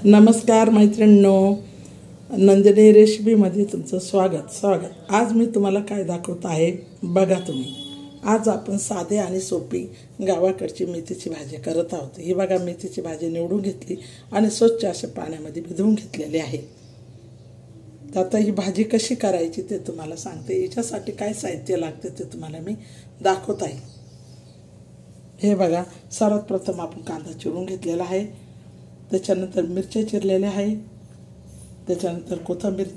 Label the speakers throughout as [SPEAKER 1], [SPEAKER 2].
[SPEAKER 1] नमस्कार मैत्रिणींनो, नंदिनी रेसिपीमध्ये तुमचं स्वागत। आज मी तुम्हाला काय दाखवत आहे बघा तुम्ही। आज आपण साधे आणि सोपी गावाकडची मेथीची भाजी करत आहोत। ही बघा, मेथीची भाजी निवडून घेतली आणि स्वच्छ अशा पाण्यामध्ये भिजवून घेतलेली आहे। तर आता ही भाजी कशी करायची ते तुम्हाला सांगते। याच्यासाठी काय साहित्य लागते ते तुम्हाला मी दाखवत आहे। हे बघा, सर्वात प्रथम आपण कांदा चिरून घेतलेला आहे, त्याच्यानंतर मिरच्या चिरलेल्या आहे, त्याच्यानंतर कोथिंबीर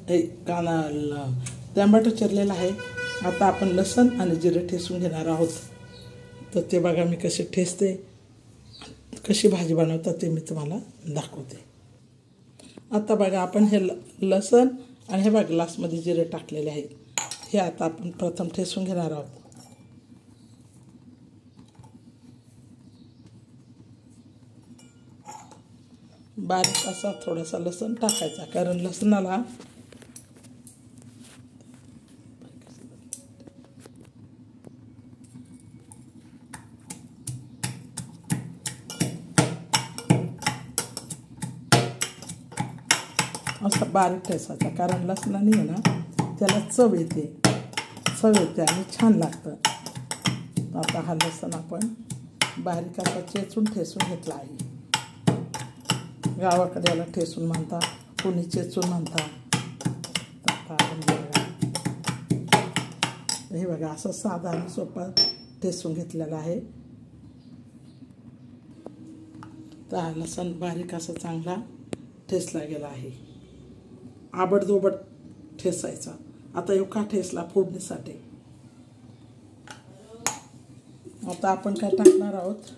[SPEAKER 1] टमाटर चिरलेला आहे। आता आपण लसूण आणि जिरे ठेचून घेणार आहोत। तर ते बघा मी कसे ठेचते, कशी भाजी बनवतात ते मी तुम्हाला दाखवते। आता बघा, आपण हे लसूण आणि हे बघा ग्लासमध्ये जिरे टाकलेले आहे, हे आता आपण प्रथम ठेचून घेणार आहोत। बारीक असा थोडासा लसूण टाकायचा, कारण लसणाला असा बारीक ठेचायचा, कारण लसणाने आहे ना त्याला चव येते आणि छान लागतं। आता हा लसूण आपण बारीक असा ठेचून घेतला आहे। गावाकडे याला ठेचून म्हणतात, कोणी चेचून म्हणतात। हे बघा, असं साधा आणि सोपा ठेचून घेतलेला आहे। तर हा लसूण बारीक असा चांगला ठेचला गेला आहे, आबडधोबड ठेचायचा। आता एवढा ठेचला फोडणीसाठी। आता आपण काय टाकणार आहोत,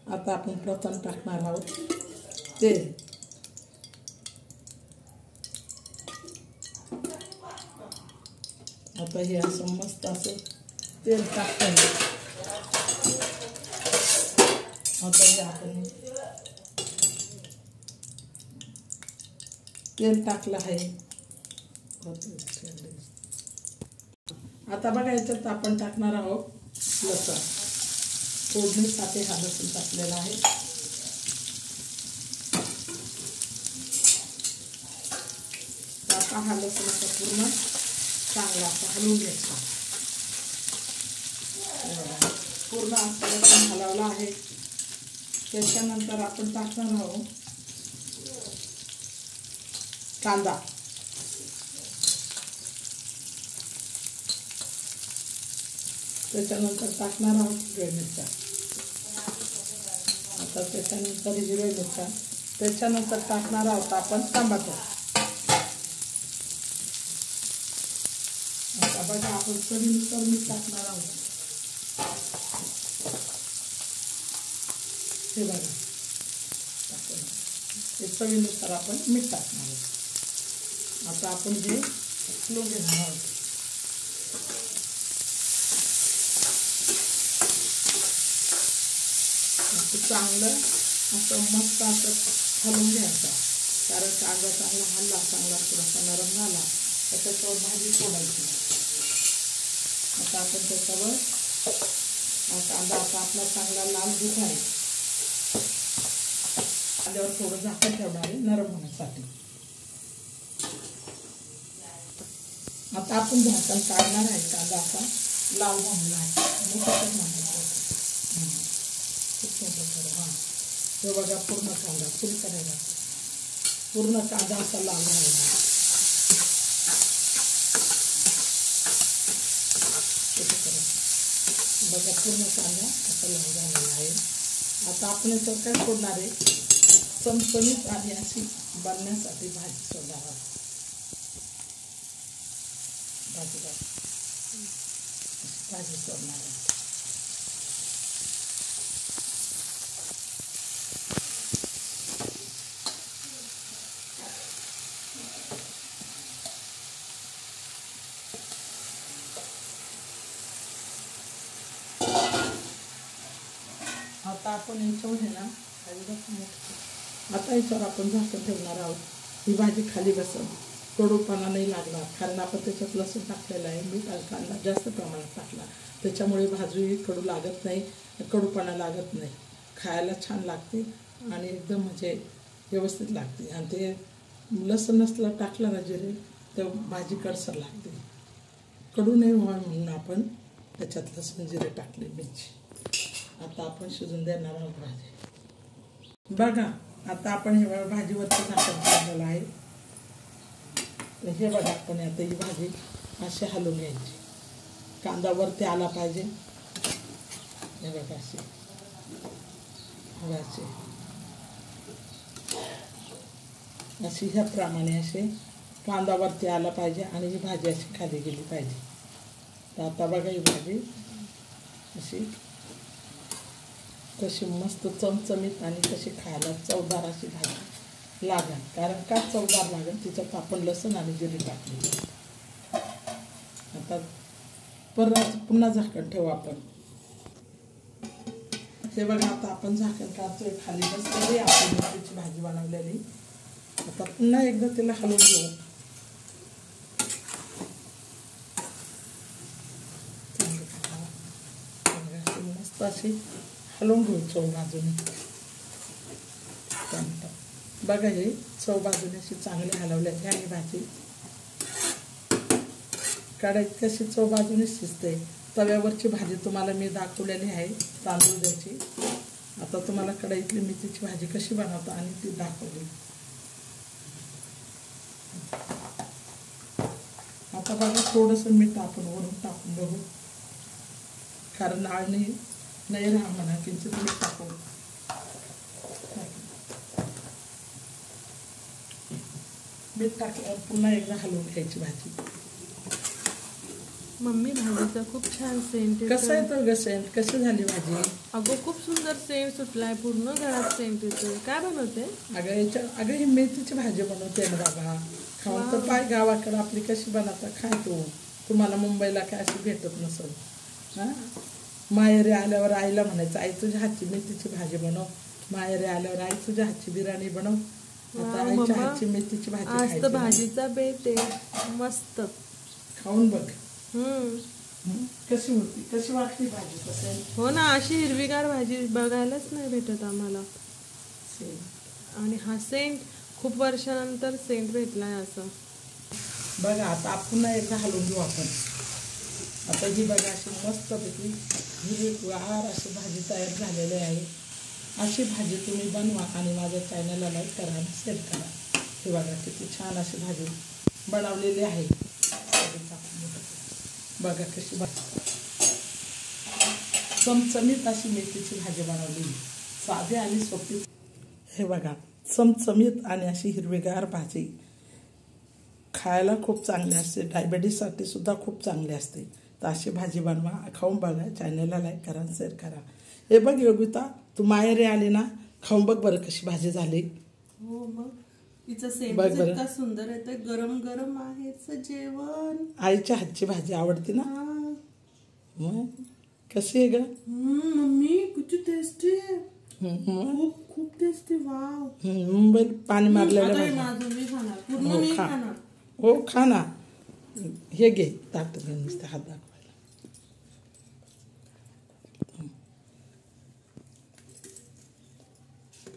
[SPEAKER 1] आता आपण प्रथम टाकणार आहोत तेल। आता हे असं मस्त असं तेल टाकतं। आता हे आपण तेल टाकलं आहे। आता बघा, याच्यात आपण टाकणार आहोत लसूण। फोडणीसाठी हा लसूण टाकलेला आहे। आता हा लसूण पूर्ण चांगला असा हलवून घ्यायचा। पूर्ण असा लसूण हलवला आहे। त्याच्यानंतर आपण टाकणार आहोत कांदा। त्याच्यानंतर टाकणार आहोत हिरव्या मिरच्या। आता त्याच्यानंतर हिरव्या मिरच्या, त्याच्यानंतर टाकणार आहोत आपण टमाटर। आता बघा, आपण चवीनुसार मीठ टाकणार आहोत। हे बघा, हे चवीनुसार आपण मीठ टाकणार आहोत। आता आपण हे हलवून घेणार आहोत। चांगलं असं मस्त असं हलवून घ्यायचा, कारण कांदा चांगला हलला, चांगला थोडासा नरम झाला तर त्याच्यावर भाजी सोडायची। आता आपण त्याच्यावर हा कांदा आता आपला चांगला लाल होत आहे, कांद्यावर थोडं झाकण ठेवणार आहे नरम होण्यासाठी। आता आपण झाकण काढणार आहे, कांदा आता लाल झालेला आहे। हे बघा, पूर्ण कांदा फुल करायला, पूर्ण कांदा असा लाल झालेला आहे। बघा, पूर्ण कांदा असा लाल झालेला आहे। आता आपण याच्यावर काय सोडणार आहे, चमचमीत आणि अशी बनण्यासाठी भाजी सोडणार आहोत। भाजी सोडणार आहे। आता आपण याच्यावर आहे ना, आता याच्यावर आपण झाकण ठेवणार आहोत। ही भाजी खाली बसेल कडूपणा नाही लागणार, कारण आपण त्याच्यात लसूण टाकलेलं आहे, मीठ कांदा जास्त प्रमाणात टाकला, त्याच्यामुळे भाजी कडू लागत नाही, कडूपणा लागत नाही, खायला छान लागते आणि एकदम म्हणजे व्यवस्थित लागते. आणि ते लसूण नसलं टाकलं ना जिरे तर भाजी कडसर लागते, कडू नाही व्हावा म्हणून आपण त्याच्यात लसूण जिरे टाकले, मिरची. आता आपण शिजून देणार आहोत भाजी. बघा आता आपण हे भाजीवरती झाकण काढलेलं आहे. तर हे बघा आपण आता ही भाजी अशी हलवून घ्यायची, कांदा वरती आला पाहिजे. हे बघा अशी अशी ह्याप्रमाणे असे कांदा वरती आला पाहिजे आणि ही भाजी अशी खाली गेली पाहिजे. तर आता बघा ही भाजी अशी कशी मस्त चमचमीत आणि कशी खायला चवदार अशी भाजी लागेल. कारण का चवदार लागेल, तिच्यात आपण लसूण आणि जिरे टाकले. आता परत पुन्हा झाकण ठेवू आपण. हे बघा आता आपण झाकण काढतोय, खाली बसलेली आपण मेथीची भाजी बनवलेली. आता पुन्हा एकदा तिला हलवून घेऊ. मस्त अशी हलवून घेऊ चव बाजूने. बघा हे चव बाजूने अशी चांगली हलवल्याची आणि भाजी कढईत कशी चव बाजूने शिजते. तव्यावरची भाजी तुम्हाला मी दाखवलेली आहे तांदूळ द्यायची. आता तुम्हाला कढईतली मेथीची भाजी कशी बनवता आणि ती दाखवली. आता बघा थोडंसं मीठ आपण वरून टाकून बघू, कारण आळणी नाही राहा म्हणा, किंचित मीठ टाकू. मीठ टाकल्यावर पुन्हा एकदा हलवून घ्यायची भाजी.
[SPEAKER 2] मम्मी भाजीचा खूप छान सेंट येतो.
[SPEAKER 1] कसं येतं ग सेंट? कशी झाली भाजी?
[SPEAKER 2] अगं खूप सुंदर सेंट सुटलाय, पूर्ण घरात सेंट येतोय. काय बनवते?
[SPEAKER 1] अगं ही मेथीची भाजी बनवते ना बाबा. खाऊन तर पाय गावाकडे आपली कशी बनवता, खाय तू. तुम्हाला मुंबईला काय अशी भेटत नसेल. हां, माहेरी आल्यावर आईला म्हणायचं आई तुझ्या हातची मेथीची भाजी बनव, माहेरी आल्यावर आई तुझ्या हातची बिर्याणी बनव. आता आईच्या हातची मेथीची भाजी
[SPEAKER 2] आज तर
[SPEAKER 1] खायची.
[SPEAKER 2] भाजीचा बेत आहे मस्त.
[SPEAKER 1] खाऊन बघ कशी होती, कशी वाटली भाजी. कसं
[SPEAKER 2] हो ना, अशी हिरवीगार भाजी बघायलाच नाही भेटत आम्हाला. आणि हा सेंट खूप वर्षानंतर सेंट भेटलाय असं.
[SPEAKER 1] बघा आता पुन्हा एकदा हलवून घेऊ आपण. आता ही बघा अशी मस्तपैकी हिरवीगार अशी भाजी तयार झालेली आहे. अशी भाजी तुम्ही बनवा आणि माझ्या चॅनलला लाईक करा आणि शेअर करा. हे बघा किती छान अशी भाजी बनवलेली आहे. बघा कशी चमचमीत अशी मेथीची भाजी बनवलेली, साधी आणि सोपी. हे बघा चमचमीत आणि अशी हिरवीगार भाजी खायला खूप चांगली असते, डायबिटीससाठी सुद्धा खूप चांगली असते. तर अशी भाजी बनवा, खाऊन बघा, चॅनलला लाईक करा शेअर करा. हे बघ योगिता, तू माहेरी आली ना, खाऊन बघ बरं कशी भाजी झाली.
[SPEAKER 2] हो मग तिचं सेंट इतका सुंदर येतोय. गरम गरम आहेच जेवण.
[SPEAKER 1] आईच्या हातची भाजी आवडते ना. मग कशी आहे ग
[SPEAKER 2] मम्मी? किती टेस्टी आहे. खूप खूप टेस्टी. वाव.
[SPEAKER 1] मुंबईत पाणी मारलेलं हो, खा ना. हे घे ताट घेऊन नुसते हात दाखवायला.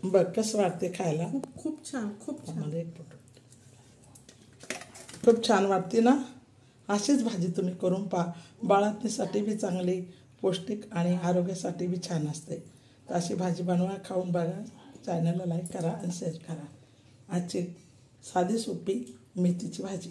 [SPEAKER 1] बघ कसं वाटते खायला.
[SPEAKER 2] खूप छान, खूप छान.
[SPEAKER 1] मला एक फोटो खूप छान वाटते ना. अशीच भाजी तुम्ही करून पहा. बाळातणीसाठी बी चांगली, पौष्टिक आणि आरोग्यासाठी बी छान असते. तर अशी भाजी बनवा, खाऊन बघा, चॅनलला लाईक करा आणि शेअर करा. आजची साधी सोपी मेथीची भाजी.